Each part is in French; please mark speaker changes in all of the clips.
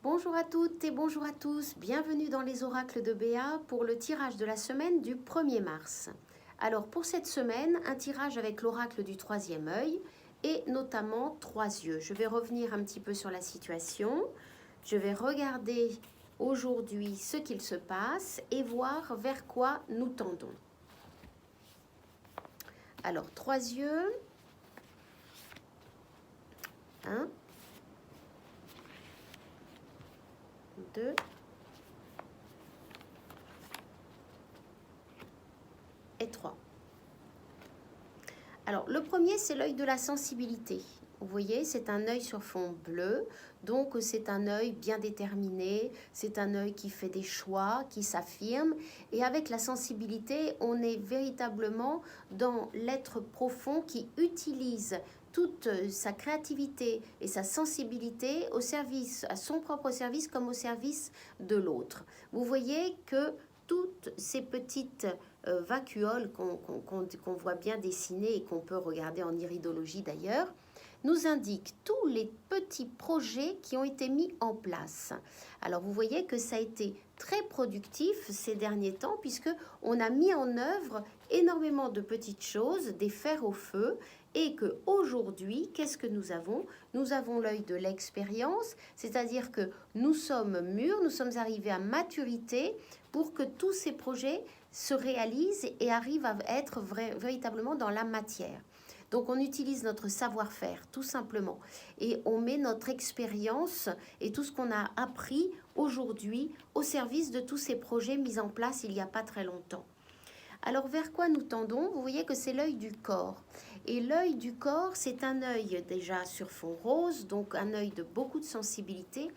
Speaker 1: Bonjour à toutes et bonjour à tous, bienvenue dans les oracles de Béa pour le tirage de la semaine du 1er mars. Alors pour cette semaine, un tirage avec l'oracle du troisième œil et notamment trois yeux. Je vais revenir un petit peu sur la situation, je vais regarder aujourd'hui ce qu'il se passe et voir vers quoi nous tendons. Alors trois yeux, 1, 2, et 3. Alors, le premier, c'est l'œil de la sensibilité. Vous voyez, c'est un œil sur fond bleu, donc c'est un œil bien déterminé, c'est un œil qui fait des choix, qui s'affirme, et avec la sensibilité, on est véritablement dans l'être profond qui utilise toute sa créativité et sa sensibilité au service, à son propre service comme au service de l'autre. Vous voyez que toutes ces petites vacuoles qu'on voit bien dessinées et qu'on peut regarder en iridologie d'ailleurs, nous indiquent tous les petits projets qui ont été mis en place. Alors vous voyez que ça a été très productif ces derniers temps puisque on a mis en œuvre énormément de petites choses, des fers au feu, et que aujourd'hui, qu'est-ce que nous avons? Nous avons l'œil de l'expérience, c'est-à-dire que nous sommes mûrs, nous sommes arrivés à maturité pour que tous ces projets se réalisent et arrivent à être véritablement dans la matière. Donc on utilise notre savoir-faire tout simplement et on met notre expérience et tout ce qu'on a appris aujourd'hui au service de tous ces projets mis en place il n'y a pas très longtemps. Alors vers quoi nous tendons? Vous voyez que c'est l'œil du corps. Et l'œil du corps, c'est un œil déjà sur fond rose, donc un œil de beaucoup de sensibilité,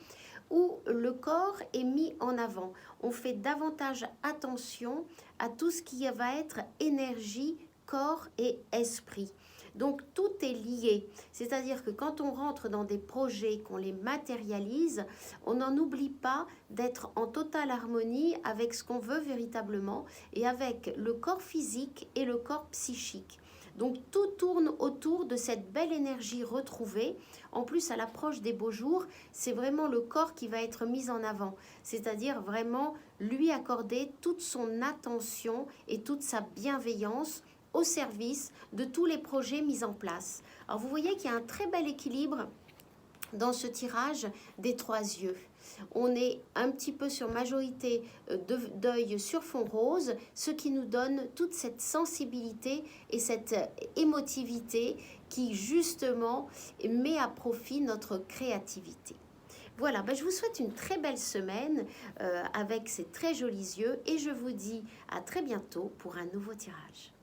Speaker 1: où le corps est mis en avant. On fait davantage attention à tout ce qui va être énergie, corps et esprit. Donc tout est lié, c'est-à-dire que quand on rentre dans des projets, qu'on les matérialise, on n'en oublie pas d'être en totale harmonie avec ce qu'on veut véritablement et avec le corps physique et le corps psychique. Donc tout tourne autour de cette belle énergie retrouvée. En plus, à l'approche des beaux jours, c'est vraiment le corps qui va être mis en avant, c'est-à-dire vraiment lui accorder toute son attention et toute sa bienveillance au service de tous les projets mis en place. Alors vous voyez qu'il y a un très bel équilibre dans ce tirage des trois yeux. On est un petit peu sur majorité d'œil sur fond rose, ce qui nous donne toute cette sensibilité et cette émotivité qui justement met à profit notre créativité. Voilà, je vous souhaite une très belle semaine avec ces très jolis yeux et je vous dis à très bientôt pour un nouveau tirage.